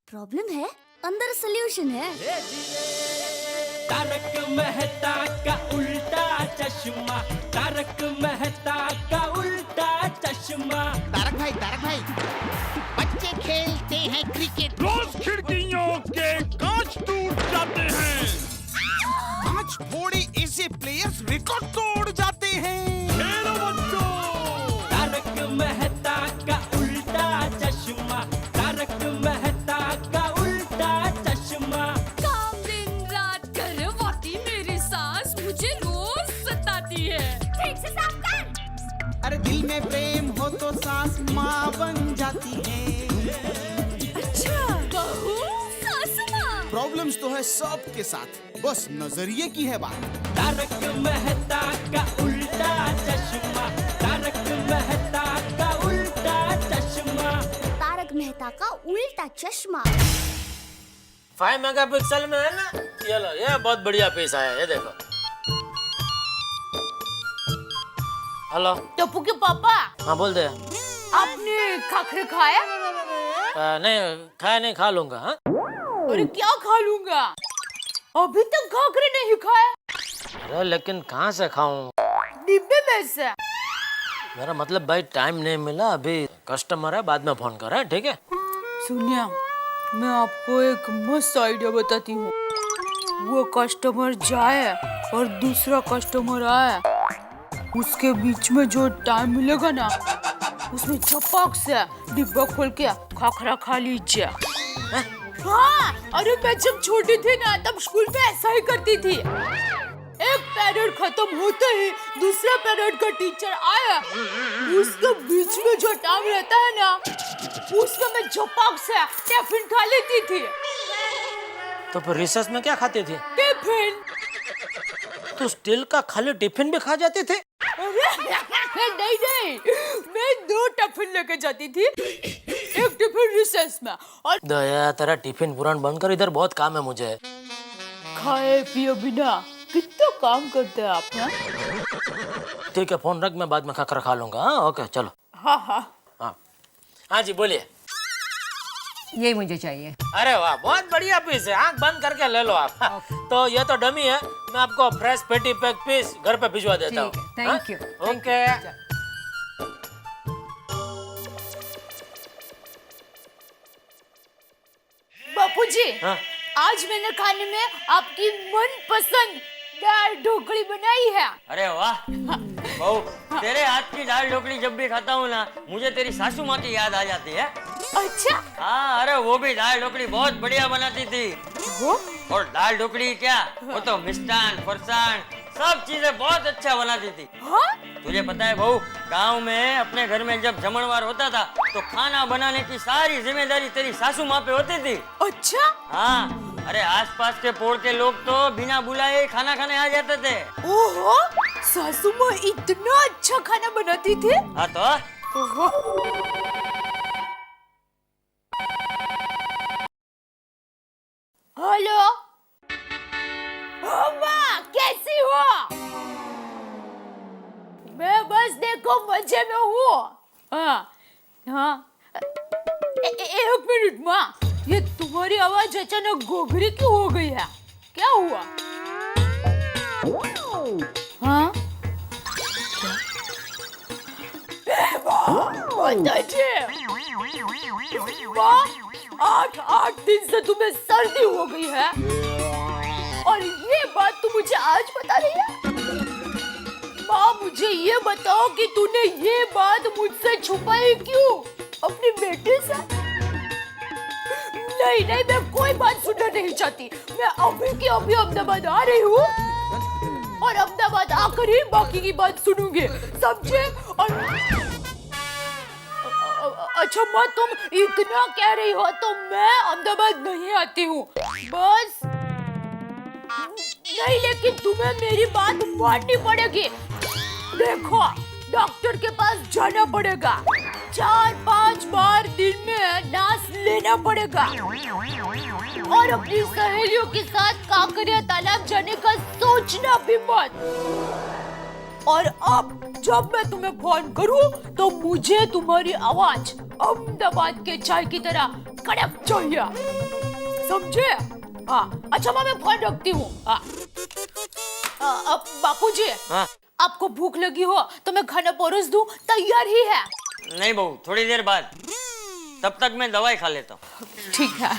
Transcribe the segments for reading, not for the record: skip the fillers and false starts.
Problem है, अंदर solution है। तारक मेहता का उल्टा चश्मा, तारक मेहता का उल्टा चश्मा। तारक भाई, बच्चे खेलते हैं क्रिकेट, रोज खिड़कियों के कांच टूट जाते हैं, कांच फोड़े ऐसे प्लेयर्स रिकॉर्ड तोड़ जाते हैं। खेलो बच्चों। तारक मेहता का उल्टा चश्मा, तारक मेहता का उल्टा चश्मा। काम दिन रात करवाती मेरी सास मुझे रोज सताती है। ठीक से साफ कर। अरे दिल में प्रेम हो तो सास माँ बन जाती है। अच्छा, बहू सास माँ। प्रॉब्लम्स तो है सबके साथ, बस नजरिए की है बात। तारक मेहता का उल्टा चश्मा, तारक मेहता का उल्टा चश्मा। तारक मेहता का उल्टा चश्मा। 5 मेगापिक्सल में है ना, ये लो, ये बहुत बढ़िया पीस आया है, ये देखो। हेलो टप्पू के पापा, हाँ बोल दे। आपने खाखरे खाया? नहीं खाया नहीं, खा लूंगा। हाँ अरे क्या खा लूंगा, अभी तक खाखरे नहीं खाया। अरे लेकिन कहाँ से खाऊं, डिब्बे में से। मेरा मतलब भाई टाइम नहीं मिला, अभी कस्टमर है, बाद में फोन कर, ठीक है? सुनिए, मैं आपको एक मस्त आइडिया बताती हूँ। वो कस्टमर जाए और दूसरा कस्टमर आए, उसके बीच में जो टाइम मिलेगा ना, उसमें झपक से डिब्बा खोल के खाखरा खा लीजिए। हाँ, अरे मैं जब छोटी थी ना, तब स्कूल में ऐसा ही करती थी। एक पीरियड खत्म होते ही दूसरा पीरियड का टीचर आया, उसके बीच में जो टाइम रहता है ना, उसमें मैं झपक से टिफिन खा लेती थी। तो फिर रिसेस में क्या खाती थी? टिफिन। तू स्टील का खाली टिफिन भी खा जाती थी? नहीं, मैं 2 टिफिन लेके जाती थी, एक टिफिन रिसेस में और दया, तेरा टिफिन पुरान बंद कर, इधर बहुत काम है मुझे। खाए पिए बिना कितना काम करते हैं आप ना? ठीक है, फोन रख, मैं बाद में खाकर खा लूंगा। हाँ ओके, चलो। हाँ। हाँ जी बोलिए। यही मुझे चाहिए। अरे वाह, बहुत बढ़िया पीस है, आंख बंद करके ले लो आप। तो ये तो डमी है, मैं आपको फ्रेश पेटी पैक पीस घर पे भिजवा देता हूँ। Thank you. ओके। बापूजी, हाँ? आज मैंने खाने में आपकी मनपसंद दाल ढोकली बनाई है। अरे वाह बहू, तेरे हाथ की दाल ढोकली जब भी खाता हूँ ना, मुझे तेरी सासू माँ की याद आ जाती है। अच्छा, हाँ, अरे वो भी दाल ढोकली बहुत बढ़िया बनाती थी। वो और दाल ढोकली क्या, वो तो मिष्टान फरसान सब चीजें बहुत अच्छा बनाती थी। हाँ? तुझे पता है बहू, गांव में अपने घर में जब जमणवार होता था, तो खाना बनाने की सारी जिम्मेदारी तेरी सासू माँ पे होती थी। अच्छा, हाँ, अरे आसपास के पोड़ के लोग तो बिना बुलाए खाना खाने आ जाते थे। ओहो, सासू माँ इतना अच्छा खाना बनाती थी। हाँ तो ओहो। हेलो, माँ कैसी हो? मैं बस देखो मजे में हूँ। हाँ, एक मिनट माँ, ये तुम्हारी आवाज अचानक गोगरी क्यों हो गई है? क्या हुआ? हाँ? माँ, 8 दिन से तुम्हें सर्दी हो गई है और ये बात तुम मुझे आज बता रही है? माँ, मुझे ये बताओ कि तूने ये बात मुझसे छुपाई क्यों अपनी बेटी से? नहीं, मैं कोई बात सुनना नहीं चाहती। मैं अभी की अभी अहमदाबाद आ रही हूँ और अहमदाबाद आकर ही बाकी की बात सुनूंगी, समझे? और अच्छा माँ, तुम इतना कह रही हो तो मैं अहमदाबाद नहीं आती हूँ, बस। नहीं, लेकिन तुम्हें मेरी बात माननी पड़ेगी। देखो, डॉक्टर के पास जाना पड़ेगा, 4-5 बार दिन में नास लेना पड़ेगा और अपनी सहेलियों के साथ कांकरिया तालाब जाने का सोचना भी मत। और अब जब मैं तुम्हें फोन करूं तो मुझे तुम्हारी आवाज अहमदाबाद के चाय की तरह कड़क चाहिए, समझे? हाँ, अच्छा मैं फोन रखती हूँ। हाँ। अब बापूजी, हाँ आपको भूख लगी हो तो मैं खाना परोस दूं, तैयार ही है। नहीं बहू, थोड़ी देर बाद, तब तक मैं दवाई खा लेता हूँ। ठीक है।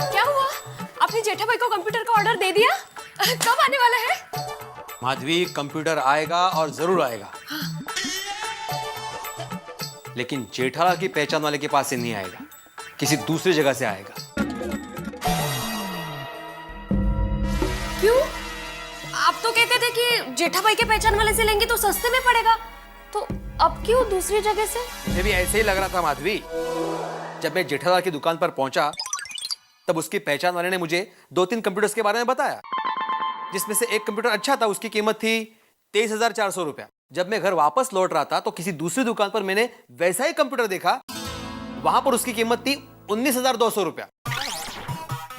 क्या हुआ? आपने जेठा भाई को कंप्यूटर का ऑर्डर दे दिया? कब आने वाला है? माधवी, कंप्यूटर आएगा और जरूर आएगा, लेकिन जेठालाल की पहचान वाले के पास से नहीं आएगा, किसी दूसरी जगह से आएगा। क्यों? आप तो कहते थे कि जेठा भाई के पहचान वाले से लेंगे तो सस्ते में पड़ेगा, तो अब क्यों दूसरी जगह से? मुझे भी ऐसे ही लग रहा था माधवी। जब मैं जेठालाल की दुकान पर पहुंचा तब उसकी पहचान वाले ने मुझे 2-3 कंप्यूटर्स के बारे में बताया, जिसमें से एक कंप्यूटर अच्छा था, उसकी कीमत थी 23,400 रुपया। जब मैं घर वापस लौट रहा था तो किसी दूसरी दुकान पर मैंने वैसा ही कंप्यूटर देखा, वहां पर उसकी कीमत थी 19,200 रुपया।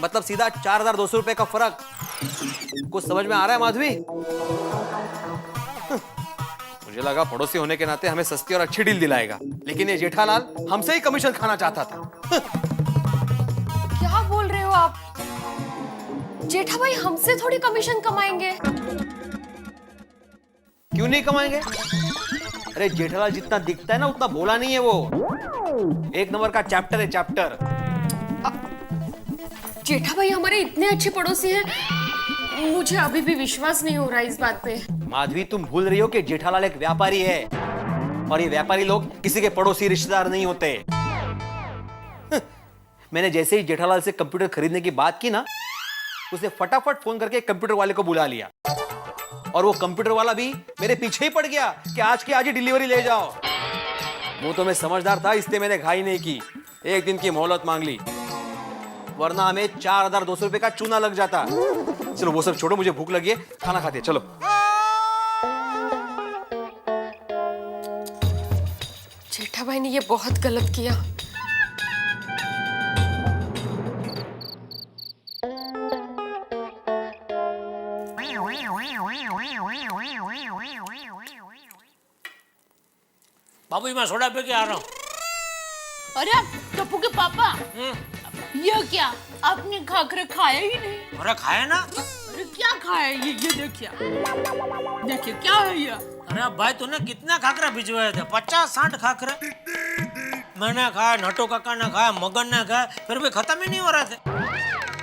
मतलब सीधा 4,200 रुपए का फर्क। कुछ समझ में आ रहा है माधवी? मुझे लगा पड़ोसी होने के नाते हमें सस्ती और अच्छी डील दिलाएगा, लेकिन ये जेठालाल हमसे ही कमीशन खाना चाहता था। क्या बोल रहे हो आप? जेठा भाई हमसे थोड़ी कमीशन कमाएंगे। क्यों नहीं कमाएंगे? अरे जेठालाल जितना दिखता है ना उतना बोला नहीं है वो। एक नंबर का चैप्टर है, चैप्टर। जेठा भाई हमारे इतने अच्छे पड़ोसी हैं, मुझे अभी भी विश्वास नहीं हो रहा इस बात पे। माधवी, तुम भूल रही हो कि जेठालाल एक व्यापारी है, और ये व्यापारी लोग किसी के पड़ोसी रिश्तेदार नहीं होते। मैंने जैसे ही जेठालाल से कंप्यूटर खरीदने की बात की ना, उसने फटाफट फोन करके कंप्यूटर वाले को बुला लिया, और वो कंप्यूटर वाला भी मेरे पीछे ही पड़ गया कि आज की आज ही डिलीवरी ले जाओ। वो तो मैं समझदार था, इसलिए मैंने घाई नहीं की, एक दिन की मोहलत मांग ली, वरना हमें 4,200 रुपए का चूना लग जाता। चलो वो सब छोड़ो, मुझे भूख लगी है, खाना खाते हैं, चलो। जेठा भाई ने ये बहुत गलत किया। बाबू जी, मैं सोडा पी के आ रहा हूँ। अरे टप्पू के पापा, ये क्या? आपने खाकर खाया ही नहीं। अरे खाए ना। अरे क्या खाया? ये देखिए, देखिए क्या है ये? अरे भाई, तूने कितना खाकरा भिजवाए थे? 50-60 खाकरे मैंने खाया, नटो काका ने खाया, मगन ने खाया, फिर भी खत्म ही नहीं हो रहे थे।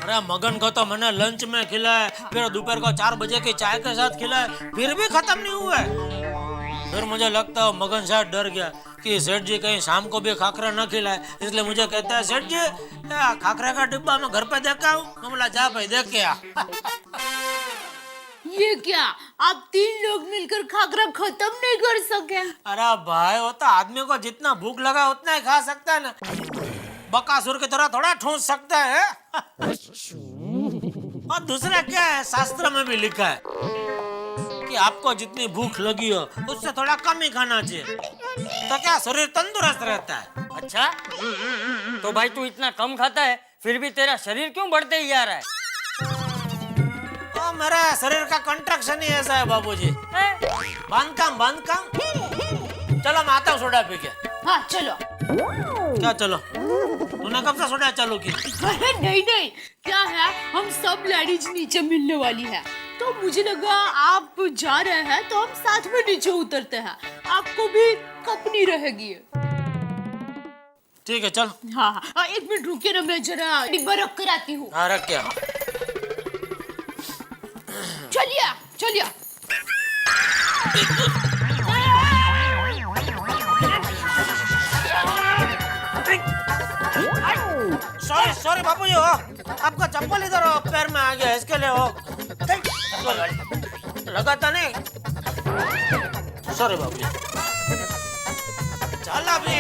अरे मगन को तो मैंने लंच में खिलाया, फिर दोपहर को 4 बजे की चाय के साथ खिलाया, फिर भी खत्म नहीं हुआ है। फिर मुझे लगता है मगन शायद डर गया कि सेठ जी कहीं शाम को भी खाकरा न खिलाए, इसलिए मुझे कहता है, सेठ जी खाकरा का डिब्बा मैं घर पे देखा हूँ। मैं बोला, जा भाई देख के आ। ये क्या? आप 3 लोग मिलकर खाकरा खत्म नहीं कर सके? अरे भाई, वो तो आदमी को जितना भूख लगा उतना ही खा सकता है ना, बकासुर की तरह थोड़ा ठूंस सकता है। और दूसरा क्या है, शास्त्र में भी लिखा है कि आपको जितनी भूख लगी हो उससे थोड़ा कम ही खाना चाहिए, तो क्या शरीर तंदुरुस्त रहता है। अच्छा, तो भाई तू इतना कम खाता है, फिर भी तेरा शरीर क्यों बढ़ते ही जा रहा है? तो मेरा शरीर का कंट्रक्शन ही ऐसा है बाबूजी। बांध काम। चलो मैं आता हूँ सोडा पी के। हाँ चलो। क्या चलो? तूने कब से सोडा चालू की? अरे नहीं, क्या है, हम सब लेडीज नीचे मिलने वाली है, तो मुझे लगा आप जा रहे हैं तो हम साथ में नीचे उतरते हैं, आपको भी कंपनी रहेगी। ठीक है, चल। हाँ, 1 मिनट रुकिए ना, मैं जरा डिब्बा रख कर आती हूँ। हाँ, रख के। चलिए। सॉरी बाबूजी, हो आपका चप्पल इधर पैर में आ गया, इसके लिए हो। लगाता नहीं। सॉरी बाबूजी। चल अभी।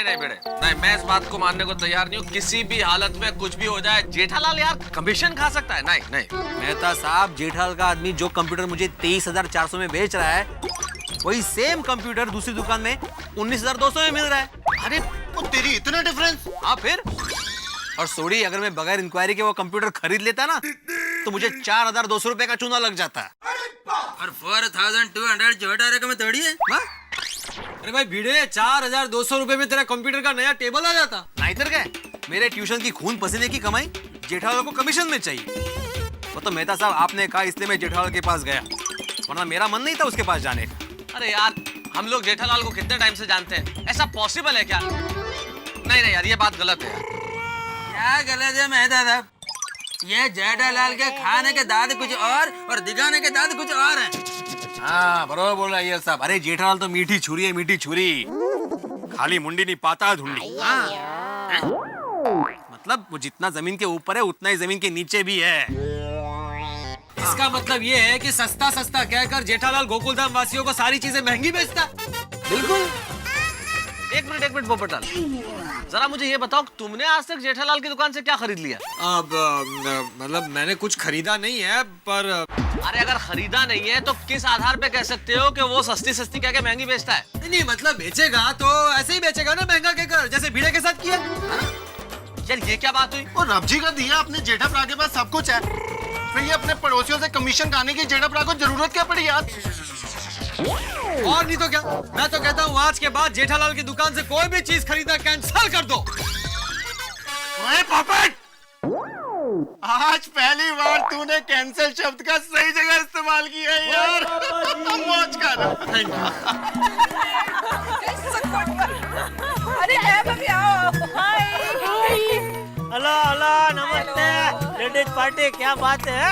नहीं बेटे, नहीं, मैं इस बात को मानने को तैयार नहीं हूँ। किसी भी हालत में कुछ भी हो जाए, जेठालाल यार कमीशन खा सकता है। नहीं। मेहता साहब, जेठालाल का आदमी जो कंप्यूटर मुझे 23,400 में बेच रहा है, वही सेम कंप्यूटर दूसरी दुकान में 19,200 में मिल रहा है। अरे तेरी इतने डिफरेंस? हाँ फिर। और सोडी, अगर मैं बगैर इंक्वायरी के वो कंप्यूटर खरीद लेता ना तो मुझे 4,200 रुपए का चूना लग जाता है। और 4,200 जो हटा रहे मैं थोड़ी है। अरे भाई भिड़े, 4,200 रुपए में तेरा कंप्यूटर का नया टेबल आ जाता। नहीं तर क्या, मेरे ट्यूशन की खून पसीने की कमाई जेठालाल को कमीशन में चाहिए। वो तो मेहता साहब आपने कहा इसलिए मैं जेठालाल के पास गया, वरना मेरा मन नहीं था उसके पास जाने का। अरे यार, हम लोग जेठालाल को कितने टाइम से जानते हैं, ऐसा पॉसिबल है क्या? नहीं नहीं यार, ये बात गलत है। क्या गलत है मेहता साहब? ये जेठालाल के खाने के दाद कुछ और दिखाने के दाद कुछ और है। हाँ बरोबर बोल रहा है साहब। अरे जेठालाल तो मीठी छुरी है, मीठी छुरी, खाली मुंडी नहीं पाता धुंडी। मतलब वो जितना जमीन के ऊपर है उतना ही जमीन के नीचे भी है। इसका मतलब ये है कि सस्ता सस्ता कहकर जेठालाल गोकुलधाम वासियों को सारी चीजें महंगी बेचता। बिल्कुल। एक मिनट पोपटलाल, जरा मुझे ये बताओ, तुमने आज तक जेठालाल की दुकान से क्या खरीद लिया? अब मतलब मैंने कुछ खरीदा नहीं है, पर अरे अगर खरीदा नहीं है तो किस आधार पे कह सकते हो कि वो सस्ती सस्ती कह के महंगी बेचता है? नहीं मतलब बेचेगा तो ऐसे ही बेचेगा ना, महंगा कहकर, जैसे भिड़े के साथ किया। यार ये क्या बात हुई? और रबजी का दिया अपने जेठाप्रा के पास सब कुछ है, फिर ये अपने पड़ोसियों से कमीशन खाने की जेठाप्रा को जरूरत क्या पड़ी यार? और नहीं तो क्या, मैं तो कहता हूँ आज के बाद जेठालाल की दुकान से कोई भी चीज खरीदना कैंसिल कर दो। ओए पापड़, आज पहली बार तूने कैंसिल शब्द का सही जगह इस्तेमाल किया है यार। मौज कर। अरे मम्मी आओ। हेलो हेलो, नमस्ते लेडीज पार्टी, क्या बात है?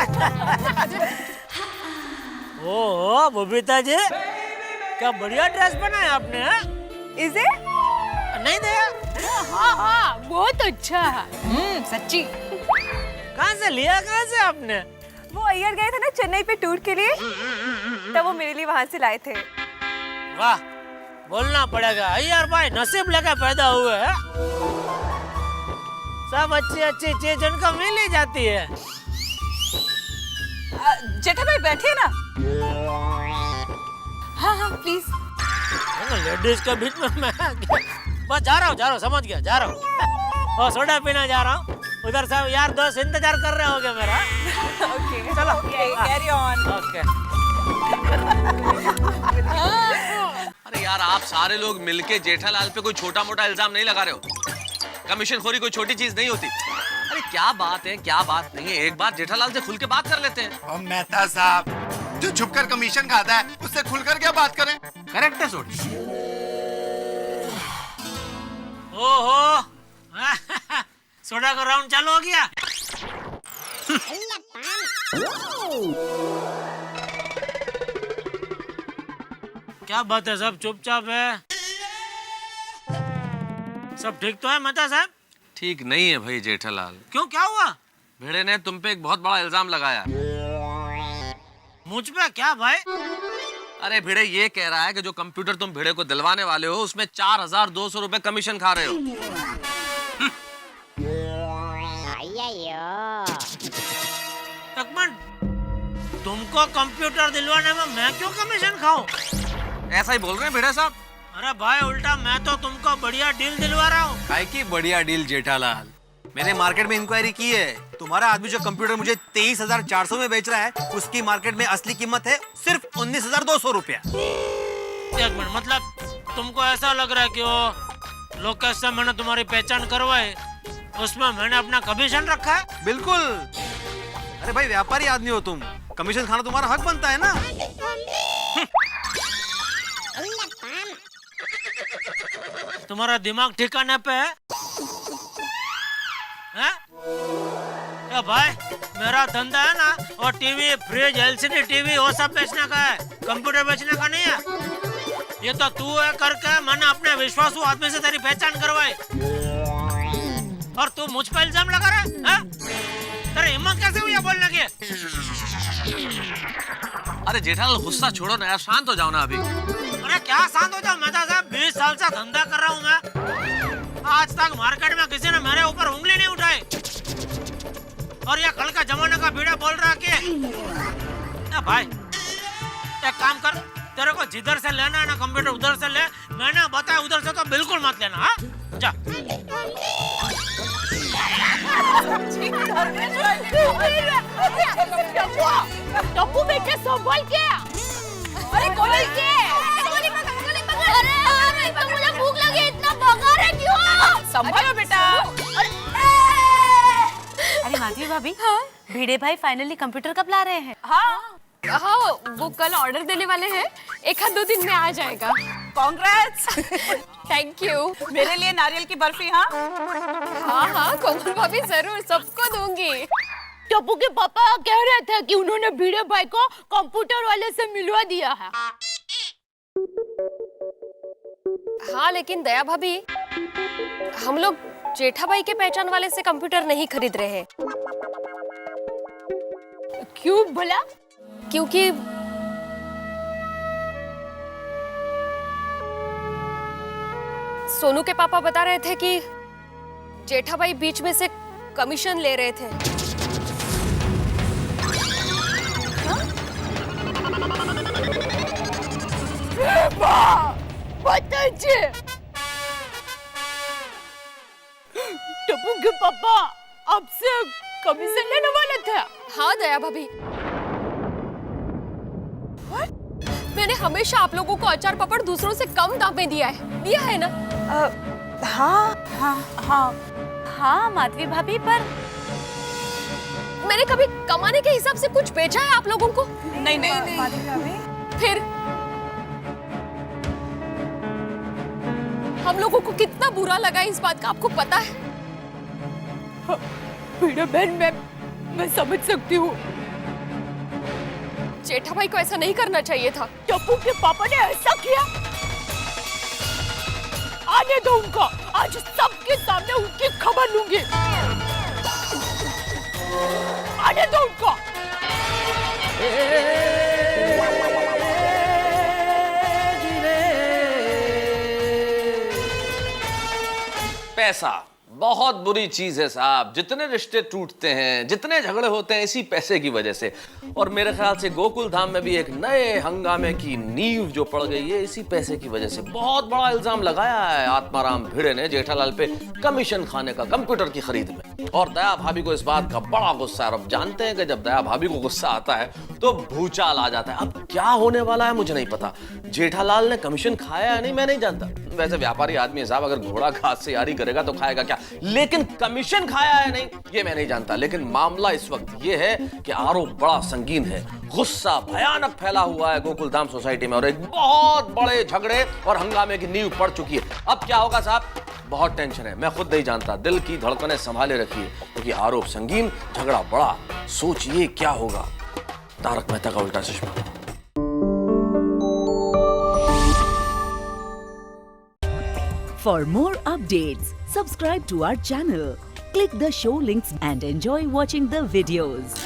ओ बबीता जी, क्या बढ़िया ड्रेस पहना है आपने। इसे नहीं दे? हाँ बहुत अच्छा है। सच्ची। कहाँ से लिया, कहाँ से आपने? वो अय्यर गए थे ना चेन्नई पे टूर के लिए, तब वो मेरे लिए वहाँ से लाए थे। वाह, बोलना पड़ेगा अय्यर भाई नसीब लेकर पैदा हुए हैं। सब अच्छी अच्छी चीज उनको मिल ही जाती है। जेठा भाई बैठिए ना। हाँ प्लीज। लेडीज के बीच में मैं बस जा रहा हूँ, समझ गया, जा रहा हूँ। और सोडा पीना जा रहा हूँ, उधर से यार दोस्त इंतजार कर रहे होंगे मेरा। ओके चलो कैरी ऑन। ओके। अरे यार, आप सारे लोग मिलके जेठालाल पे कोई छोटा मोटा इल्जाम नहीं लगा रहे हो। कमीशन खोरी कोई छोटी चीज नहीं होती। अरे क्या बात है, क्या बात नहीं है, एक बार जेठालाल से खुल के बात कर लेते हैं। और मेहता साहब, जो छुपकर कमीशन खाता है उससे खुलकर क्या बात करें? करेक्ट है सोडी। ओहो, सोडा का राउंड चालू हो गया। क्या बात है, सब चुपचाप है? सब ठीक तो है मेहता साहब? ठीक नहीं है भाई जेठालाल। क्यों, क्या हुआ? भिड़े ने तुम पे एक बहुत बड़ा इल्जाम लगाया। मुझ पे? क्या भाई? अरे भिड़े ये कह रहा है कि जो कंप्यूटर तुम भिड़े को दिलवाने वाले हो उसमें 4,200 रुपए कमीशन खा रहे हो। एक मिनट, तुमको कंप्यूटर दिलवाने में मैं क्यों कमीशन खाऊं? ऐसा ही बोल रहे हैं भिड़े साहब। अरे भाई उल्टा मैं तो तुमको बढ़िया डील दिलवा रहा हूँ। काय की बढ़िया डील जेठालाल, मैंने मार्केट में इंक्वायरी की है। तुम्हारा आदमी जो कंप्यूटर मुझे 23,400 में बेच रहा है उसकी मार्केट में असली कीमत है सिर्फ 19,200 रुपया। एक मिनट, मतलब तुमको ऐसा लग रहा है कि वो लोकेश से मैंने तुम्हारी पहचान करवाई, उसमें मैंने अपना कमीशन रखा है? बिल्कुल। अरे भाई व्यापारी आदमी हो तुम, कमीशन खाना तुम्हारा हक बनता है ना। तुम्हारा दिमाग ठिकाने पे है? ए भाई, मेरा धंधा है ना, और टीवी, फ्रिज, एलसीडी टीवी वो सब बेचने का है, कंप्यूटर बेचने का नहीं है। ये तो तू है करके मैंने अपने विश्वासू आदमी से तेरी पहचान करवाई, और तू मुझ पर इल्जाम लगा रहा है? तेरी हिम्मत कैसे हुई है बोलने की? अरे जेठालाल गुस्सा छोड़ो ना यार, शांत हो जाओ ना अभी। अरे क्या शांत हो जाओ मेहता साहब, 20 साल से धंधा कर रहा हूँ मैं, आज तक मार्केट में किसी ने मेरे ऊपर उंगली नहीं उठाई। और ये कल का जमाने का भिड़ा बोल रहा कि भाई एक काम कर, तेरे को जिधर से लेना है ना कंप्यूटर उधर से ले, मैंने बताया उधर से तो बिल्कुल मत लेना। जा। टप्पू बेटे संभल के, अरे खोल के, अरे तो मुझे भूख लगी, इतना भगा रहे क्यों? संभालो बेटा। अरे माधवी भाभी, भिड़े भाई फाइनली कंप्यूटर कब ला रहे हैं? हाँ, वो कल ऑर्डर देने वाले हैं, 1-2 दिन में आ जाएगा। कांग्रेट्स। Thank you. मेरे लिए नारियल की बर्फी। हाँ हाँ, कोमल भाभी जरूर, सबको दूंगी। टप्पू के पापा कह रहे थे कि उन्होंने भिड़े भाई को कंप्यूटर वाले से मिलवा दिया है। हाँ, लेकिन दया भाभी, हम लोग जेठा भाई के पहचान वाले से कंप्यूटर नहीं खरीद रहे हैं। क्यों भला? क्योंकि सोनू के पापा बता रहे थे कि जेठा भाई बीच में से कमीशन ले रहे थे। टप्पू के पापा आपसे कमीशन लेने वाले थे? हाँ दया भाभी, मैंने हमेशा आप लोगों को अचार पापड़ दूसरों से कम दाम में दिया है ना? हाँ माधवी भाभी, पर मैंने कभी कमाने के हिसाब से कुछ बेचा है आप लोगों को? नहीं माधवी भाभी। फिर हम लोगों को कितना बुरा लगा इस बात का आपको पता है? भिड़े बहन, मैं समझ सकती हूँ। जेठा भाई को ऐसा नहीं करना चाहिए था। टप्पू के पापा ने ऐसा किया? आने दो उनको, आज सबके सामने उनकी खबर लूंगी। आने दो उनको। पैसा बहुत बुरी चीज है साहब। जितने रिश्ते टूटते हैं, जितने झगड़े होते हैं, इसी पैसे की वजह से। और मेरे ख्याल से गोकुल धाम में भी एक नए हंगामे की नींव जो पड़ गई है इसी पैसे की वजह से। बहुत बड़ा इल्जाम लगाया है आत्माराम भिड़े ने जेठालाल पे कमीशन खाने का कंप्यूटर की खरीद में। और दया भाभी को इस बात का बड़ा गुस्सा है। अब जानते हैं कि जब दया भाभी को गुस्सा आता है तो भूचाल आ जाता है। अब क्या होने वाला है मुझे नहीं पता। जेठालाल ने कमीशन खाया है नहीं, मैं नहीं जानता। वैसे व्यापारी आदमी है साहब, अगर घोड़ा घास से यारी करेगा तो खाएगा क्या, लेकिन कमीशन खाया है नहीं ये मैं नहीं जानता। लेकिन मामला इस वक्त ये है कि आरोप बड़ा संगीन है। गुस्सा भयानक फैला हुआ है गोकुल धाम सोसाइटी में और एक बहुत बड़े झगड़े और हंगामे की नींव पड़ चुकी है। अब क्या होगा साहब, बहुत टेंशन है, मैं खुद नहीं जानता। दिल की धड़कनें संभाले रखिए क्योंकि आरोप संगीन, झगड़ा बड़ा। सोचिए क्या होगा। तारक मेहता का उल्टा चश्मा। For more updates, subscribe to our channel, click the show links and enjoy watching the videos.